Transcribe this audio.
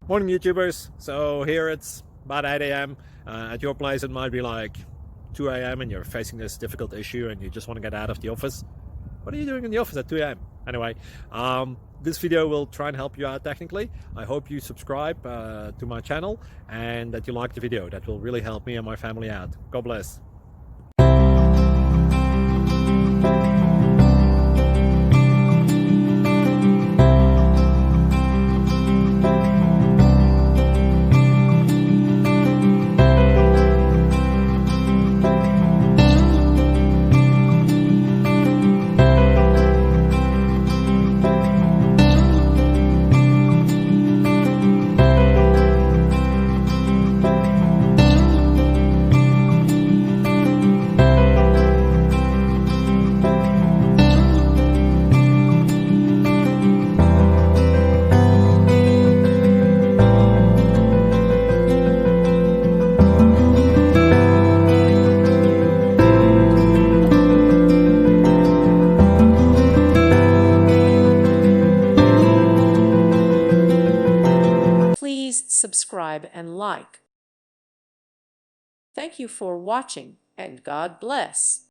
Morning YouTubers. So here it's about 8 a.m. At your place it might be like 2 a.m. and you're facing this difficult issue and you just want to get out of the office. What are you doing in the office at 2 a.m.? Anyway, this video will try and help you out technically. I hope you subscribe to my channel and that you like the video. That will really help me and my family out. God bless. Please subscribe and like. Thank you for watching, and God bless.